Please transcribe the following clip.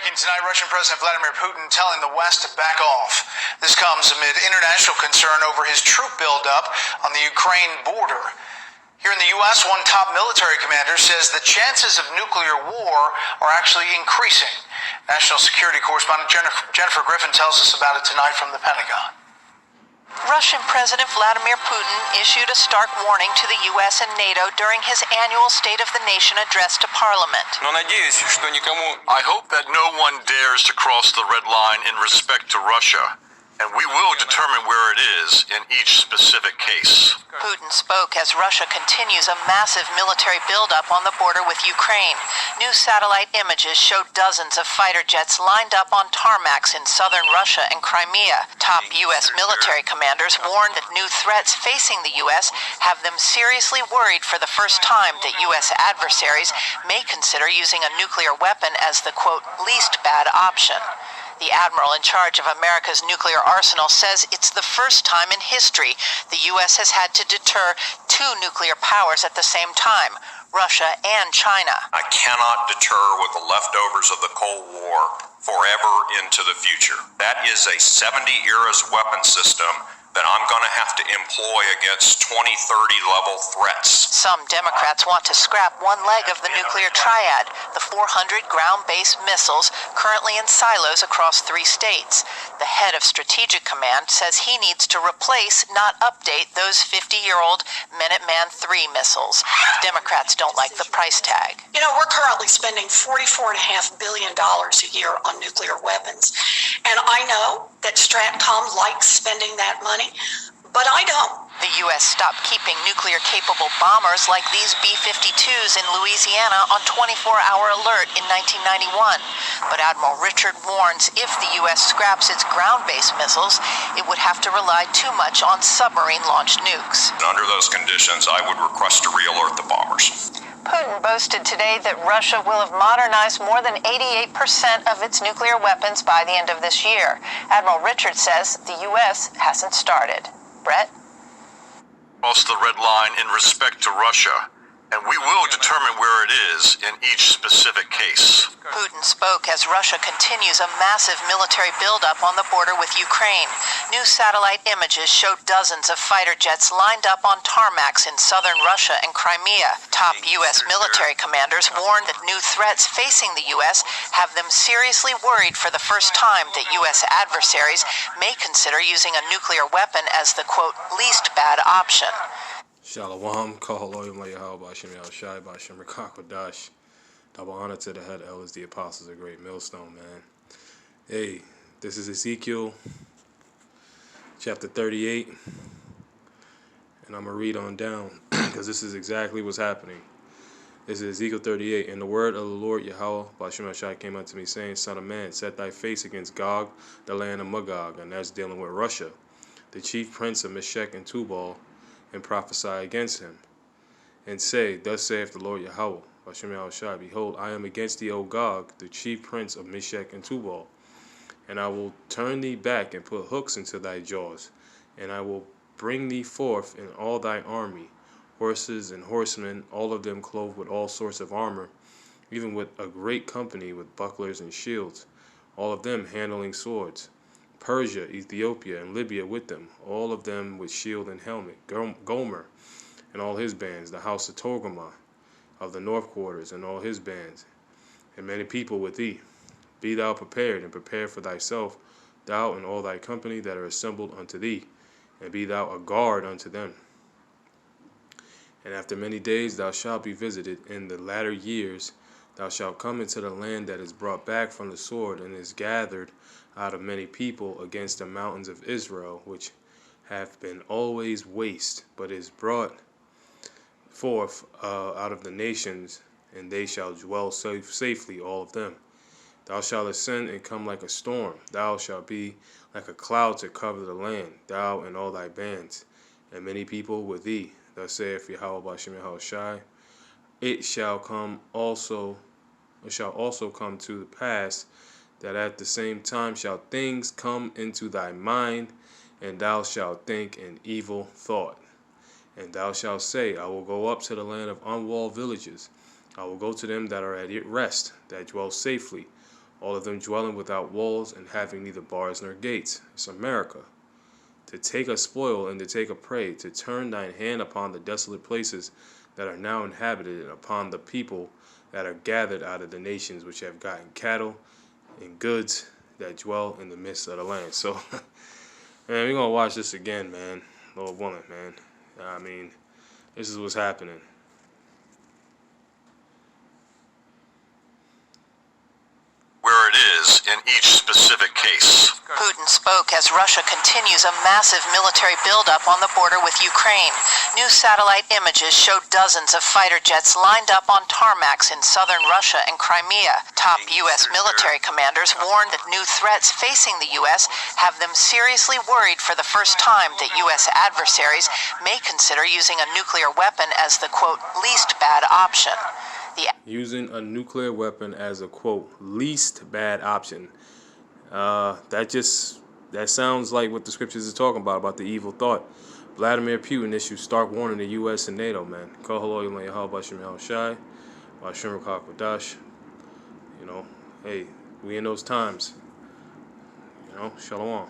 breaking tonight, Russian President Vladimir Putin telling the West to back off. This comes amid international concern over his troop buildup on the Ukraine border. Here in the U.S., one top military commander says the chances of nuclear war are actually increasing. National security correspondent Jennifer Griffin tells us about it tonight from the Pentagon. Russian President Vladimir Putin issued a stark warning to the U.S. and NATO during his annual State of the Nation address to Parliament. I hope that no one dares to cross the red line in respect to Russia, and we will determine where it is in each specific case. Putin spoke as Russia continues a massive military buildup on the border with Ukraine. New satellite images showed dozens of fighter jets lined up on tarmacs in southern Russia and Crimea. Top U.S. military commanders warned that new threats facing the U.S. have them seriously worried for the first time that U.S. adversaries may consider using a nuclear weapon as the, quote, least bad option. The admiral in charge of America's nuclear arsenal says it's the first time in history the U.S. has had to deter two nuclear powers at the same time, Russia and China. I cannot deter with the leftovers of the Cold War forever into the future. That is a 70-era weapon system that I'm going to have to employ against 2030 level threats. Some Democrats want to scrap one leg of the nuclear triad, the 400 ground-based missiles currently in silos across 3 states. The head of Strategic Command says he needs to replace, not update, those 50-year-old Minuteman III missiles. Democrats don't like the price tag. You know, we're currently spending $44.5 billion a year on nuclear weapons. And I know that Stratcom likes spending that money, but I don't. The U.S. stopped keeping nuclear-capable bombers like these B-52s in Louisiana on 24-hour alert in 1991. But Admiral Richard warns if the U.S. scraps its ground-based missiles, it would have to rely too much on submarine-launched nukes. Under those conditions, I would request to re-alert the bombers. Putin boasted today that Russia will have modernized more than 88% of its nuclear weapons by the end of this year. Admiral Richard says the U.S. hasn't started. Brett? Cross the red line in respect to Russia, and we will determine where it is in each specific case. Putin spoke as Russia continues a massive military buildup on the border with Ukraine. New satellite images showed dozens of fighter jets lined up on tarmacs in southern Russia and Crimea. Top U.S. military commanders warned that new threats facing the U.S. have them seriously worried for the first time that U.S. adversaries may consider using a nuclear weapon as the, quote, least bad option. Shalom, Kahaloyim Layahal Bashim Yal Bashim Rakakwadash. Double honor to the head elders, the apostles, a great millstone, man. Hey, this is Ezekiel chapter 38, and I'm going to read on down because this is exactly what's happening. This is Ezekiel 38, and the word of the Lord Yahweh Bashim Yal came unto me, saying, Son of man, set thy face against Gog, the land of Magog, and that's dealing with Russia, the chief prince of Meshech and Tubal, and prophesy against him, and say, Thus saith the Lord Yahweh, Hashem Yahushua, Behold, I am against thee, O Gog, the chief prince of Meshech and Tubal, and I will turn thee back and put hooks into thy jaws, and I will bring thee forth in all thy army, horses and horsemen, all of them clothed with all sorts of armor, even with a great company with bucklers and shields, all of them handling swords. Persia, Ethiopia, and Libya with them, all of them with shield and helmet. Gomer and all his bands, the house of Togarmah of the north quarters and all his bands, and many people with thee. Be thou prepared, and prepare for thyself, thou and all thy company that are assembled unto thee, and be thou a guard unto them. And after many days thou shalt be visited. In the latter years thou shalt come into the land that is brought back from the sword, and is gathered out of many people against the mountains of Israel, which have been always waste, but is brought forth out of the nations, and they shall dwell safely, all of them. Thou shalt ascend and come like a storm. Thou shalt be like a cloud to cover the land, thou and all thy bands, and many people with thee. Thus saith Yahweh Bashim Yahushai, it shall also come to pass that at the same time shall things come into thy mind, and thou shalt think an evil thought. And thou shalt say, I will go up to the land of unwalled villages. I will go to them that are at rest, that dwell safely. all of them dwelling without walls and having neither bars nor gates. It's America. To take a spoil and to take a prey, to turn thine hand upon the desolate places that are now inhabited, and upon the people that are gathered out of the nations which have gotten cattle and goods that dwell in the midst of the land. So, man, we're going to watch this again, man. Lord willing, man. I mean, this is what's happening. Where it is in each specific case. Putin spoke as Russia continues a massive military buildup on the border with Ukraine. New satellite images showed dozens of fighter jets lined up on tarmacs in southern Russia and Crimea. Top U.S. military commanders warned that new threats facing the U.S. have them seriously worried for the first time that U.S. adversaries may consider using a nuclear weapon as the, quote, least bad option. Using a nuclear weapon as a, quote, least bad option. That sounds like what the scriptures are talking about the evil thought. Vladimir Putin issued stark warning to U.S. and NATO, man. You know, hey, we in those times. You know, shalom.